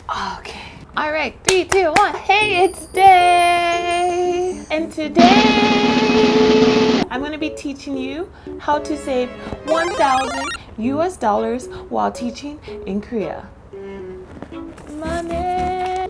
Okay. All right, 3, 2, 1. Hey, it's Day. And today I'm going to be teaching you how to save 1,000 US dollars while teaching in Korea. Money.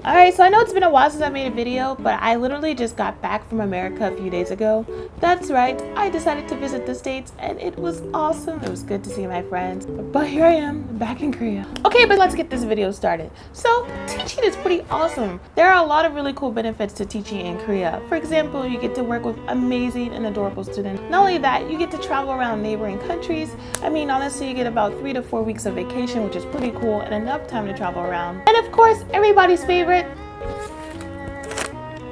Alright, so I know it's been a while since I made a video, but I literally just got back from America a few days ago. That's right, I decided to visit the States and it was awesome. It was good to see my friends. But here I am, back in Korea. Okay, but let's get this video started. So, teaching is pretty awesome. There are a lot of really cool benefits to teaching in Korea. For example, you get to work with amazing and adorable students. Not only that, you get to travel around neighboring countries. I mean, honestly, you get about 3 to 4 weeks of vacation, which is pretty cool, and enough time to travel around. And of course, everybody's favorite,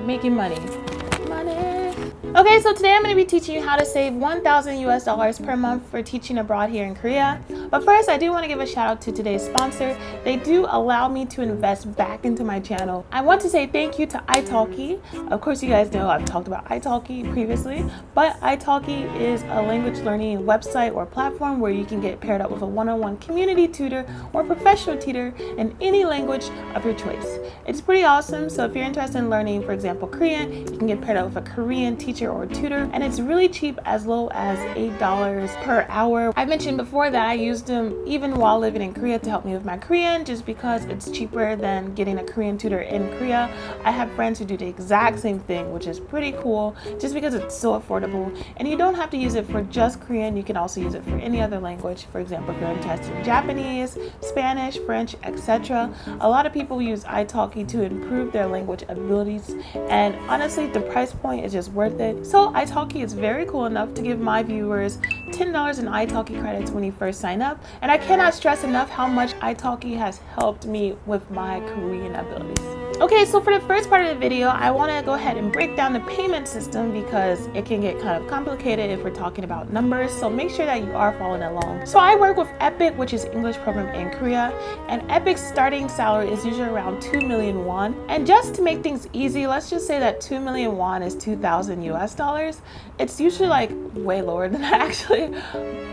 making money. Okay, so today I'm going to be teaching you how to save 1,000 US dollars per month for teaching abroad here in Korea. But first, I do want to give a shout out to today's sponsor. They do allow me to invest back into my channel. I want to say thank you to italki. Of course, you guys know I've talked about italki previously, but italki is a language learning website or platform where you can get paired up with a one-on-one community tutor or professional tutor in any language of your choice. It's pretty awesome. So if you're interested in learning, for example, Korean, you can get paired up with a Korean teacher or tutor, and it's really cheap, as low as $8 per hour. I mentioned before that I used them even while living in Korea to help me with my Korean, just because it's cheaper than getting a Korean tutor in Korea. I have friends who do the exact same thing, which is pretty cool, just because it's so affordable. And you don't have to use it for just Korean, you can also use it for any other language. For example, if you're interested in Japanese, Spanish, French, etc. A lot of people use italki to improve their language abilities, and honestly, the price point is just worth it. So italki is very cool enough to give my viewers $10 in italki credits when you first sign up, and I cannot stress enough how much italki has helped me with my Korean abilities. Okay, so for the first part of the video, I want to go ahead and break down the payment system because it can get kind of complicated if we're talking about numbers, so make sure that you are following along. So I work with Epic, which is English program in Korea, and Epic's starting salary is usually around 2 million won. And just to make things easy, let's just say that 2 million won is 2,000 US dollars. It's usually like way lower than that actually,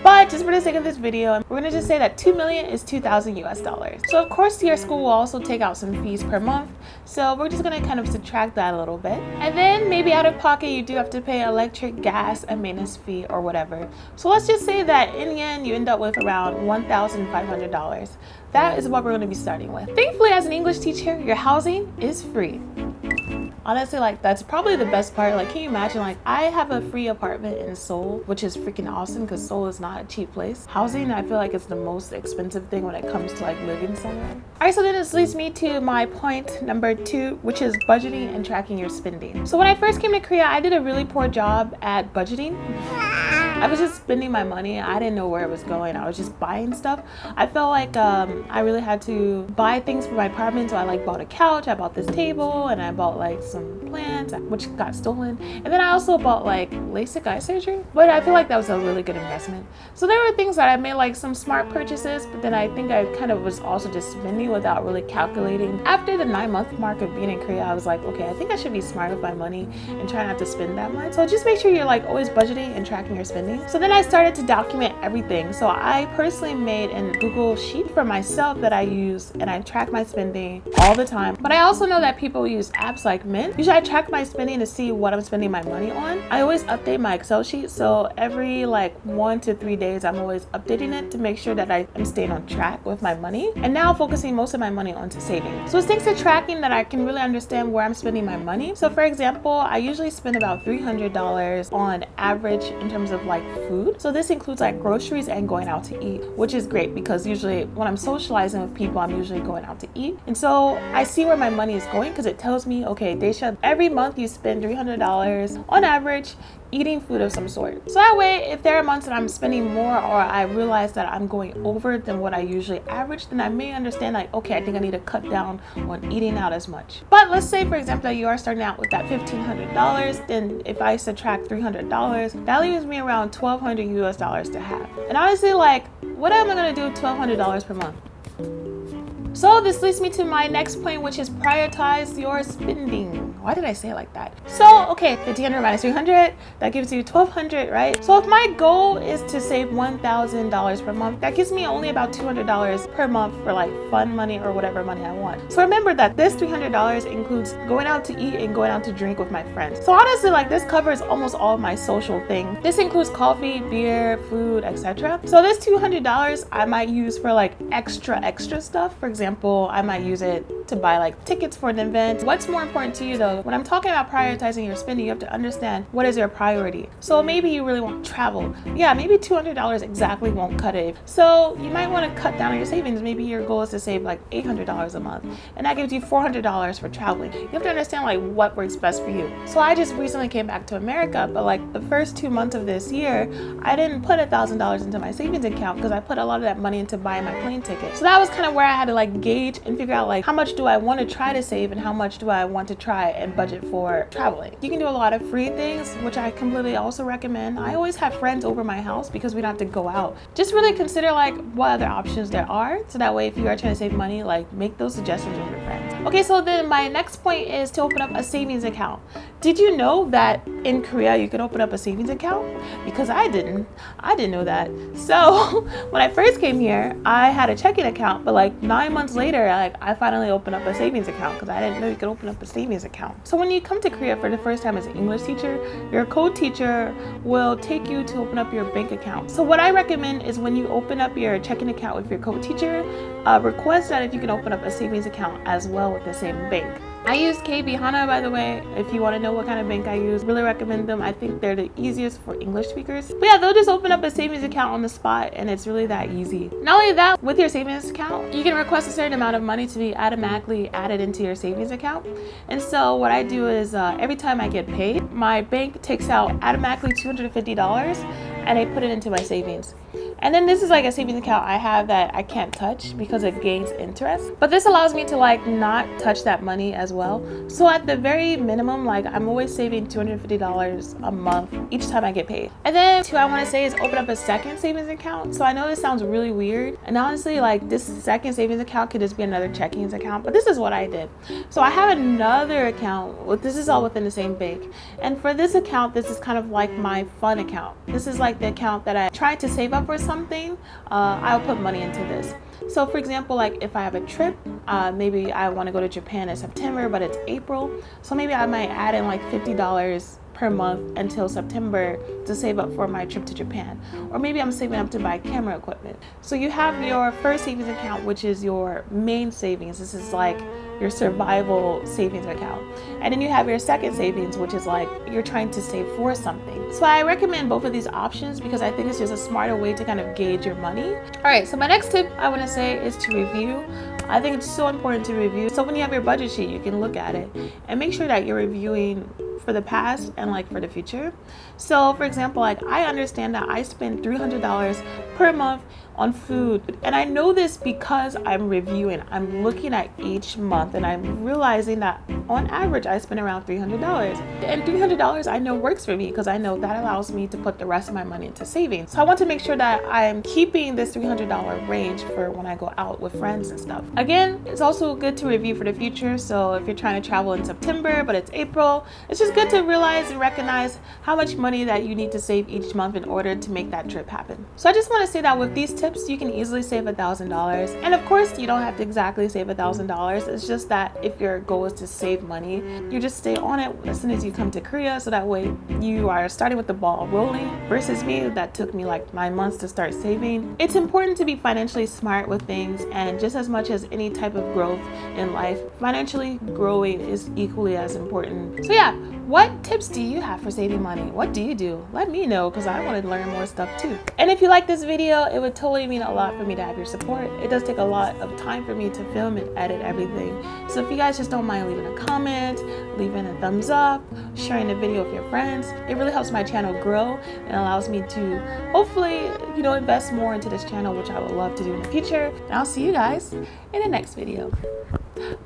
but just for the sake of this video, we're gonna just say that 2 million is 2,000 US dollars. So of course your school will also take out some fees per month, so we're just gonna kind of subtract that a little bit. And then maybe out of pocket you do have to pay electric, gas, and maintenance fee or whatever. So let's just say that in the end you end up with around $1,500. That is what we're gonna be starting with. Thankfully, as an English teacher, your housing is free. Honestly, like, that's probably the best part. Like, can you imagine, like, I have a free apartment in Seoul, which is freaking awesome because Seoul is not a cheap place. Housing, I feel like it's the most expensive thing when it comes to like living somewhere. All right, so then this leads me to my point number 2, which is budgeting and tracking your spending. So when I first came to Korea, I did a really poor job at budgeting. I was just spending my money. I didn't know where it was going. I was just buying stuff. I felt like I really had to buy things for my apartment. So I like bought a couch, I bought this table, and I bought like some plants, which got stolen. And then I also bought like LASIK eye surgery. But I feel like that was a really good investment. So there were things that I made like some smart purchases, but then I think I kind of was also just spending without really calculating. After the 9-month mark of being in Korea, I was like, okay, I think I should be smart with my money and try not to spend that much. So just make sure you're like always budgeting and tracking your spending. So then I started to document everything. So I personally made a Google sheet for myself that I use, and I track my spending all the time. But I also know that people use apps like Mint. Usually I track my spending to see what I'm spending my money on. I always update my Excel sheet, so every like 1 to 3 days I'm always updating it to make sure that I am staying on track with my money, and now focusing most of my money onto saving. So it's thanks to tracking that I can really understand where I'm spending my money. So for example, I usually spend about $300 on average in terms of like food. So this includes like groceries and going out to eat, which is great because usually when I'm socializing with people, I'm usually going out to eat. And so I see where my money is going because it tells me, okay, Daisha, every month you spend $300 on average eating food of some sort. So that way, if there are months that I'm spending more or I realize that I'm going over than what I usually average, then I may understand like, okay, I think I need to cut down on eating out as much. But let's say, for example, that you are starting out with that $1,500, then if I subtract $300, that leaves me around 1,200 US dollars to have. And honestly, like, what am I gonna do with $1,200 per month? So this leads me to my next point, which is prioritize your spending. Why did I say it like that? So, okay, 1,500 minus 300, that gives you 1,200, right? So if my goal is to save $1,000 per month, that gives me only about $200 per month for like fun money or whatever money I want. So remember that this $300 includes going out to eat and going out to drink with my friends. So honestly, like this covers almost all of my social things. This includes coffee, beer, food, etc. So this $200 I might use for like extra stuff. For example, I might use it to buy like tickets for an event. What's more important to you though? When I'm talking about prioritizing your spending, you have to understand what is your priority. So maybe you really want to travel. Yeah, maybe $200 exactly won't cut it. So you might want to cut down on your savings. Maybe your goal is to save like $800 a month, and that gives you $400 for traveling. You have to understand like what works best for you. So I just recently came back to America, but like the first 2 months of this year, I didn't put $1,000 into my savings account because I put a lot of that money into buying my plane ticket. So that was kind of where I had to like gauge and figure out like how much do I want to try to save and how much do I want to try and budget for traveling. You can do a lot of free things, which I completely also recommend. I always have friends over my house because we don't have to go out. Just really consider like what other options there are, so that way if you are trying to save money, like make those suggestions with your friends. Okay, so then my next point is to open up a savings account. Did you know that in Korea you can open up a savings account? Because I didn't know that. So when I first came here, I had a checking account, but like 9 months later, like I finally opened up a savings account because I didn't know you could open up a savings account. So when you come to Korea for the first time as an English teacher, your co-teacher will take you to open up your bank account. So what I recommend is when you open up your checking account with your co-teacher, request that if you can open up a savings account as well with the same bank. I use KB Hana, by the way. If you want to know what kind of bank I use, really recommend them. I think they're the easiest for English speakers. But yeah, they'll just open up a savings account on the spot, and it's really that easy. Not only that, with your savings account, you can request a certain amount of money to be automatically added into your savings account. And so what I do is every time I get paid, my bank takes out automatically $250 and they put it into my savings. And then this is like a savings account I have that I can't touch because it gains interest. But this allows me to like not touch that money as well. So at the very minimum, like I'm always saving $250 a month each time I get paid. And then two I want to say is open up a second savings account. So I know this sounds really weird. And honestly, like this second savings account could just be another checking account. But this is what I did. So I have another account. This is all within the same bank. And for this account, this is kind of like my fun account. This is like the account that I tried to save up for something. I'll put money into this. So for example, like if I have a trip, maybe I want to go to Japan in September, but it's April. So maybe I might add in like $50 per month until September to save up for my trip to Japan. Or maybe I'm saving up to buy camera equipment. So you have your first savings account, which is your main savings. This is like your survival savings account. And then you have your second savings, which is like you're trying to save for something. So I recommend both of these options because I think it's just a smarter way to kind of gauge your money. All right, so my next tip I want to say is to review. I think it's so important to review. So when you have your budget sheet, you can look at it and make sure that you're reviewing for the past and like for the future. So for example, like I understand that I spend $300 per month on food, and I know this because I'm reviewing. I'm looking at each month and I'm realizing that on average I spend around $300, and $300 I know works for me because I know that allows me to put the rest of my money into savings. So I want to make sure that I'm keeping this $300 range for when I go out with friends and stuff. Again, it's also good to review for the future. So if you're trying to travel in September but it's April, it's just good to realize and recognize how much money that you need to save each month in order to make that trip happen. So I just want to say that with these tips, you can easily save $1,000. And of course, you don't have to exactly save $1,000. It's just that if your goal is to save money, you just stay on it as soon as you come to Korea. So that way you are starting with the ball rolling versus me, that took me like 9 months to start saving. It's important to be financially smart with things, and just as much as any type of growth in life, financially growing is equally as important. So yeah, what tips do you have for saving money? What do you do? Let me know because I want to learn more stuff too. And if you like this video, it would totally mean a lot for me to have your support. It does take a lot of time for me to film and edit everything. So if you guys just don't mind leaving a comment, leaving a thumbs up, sharing the video with your friends, it really helps my channel grow and allows me to hopefully, invest more into this channel, which I would love to do in the future. And I'll see you guys in the next video.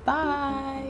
Bye.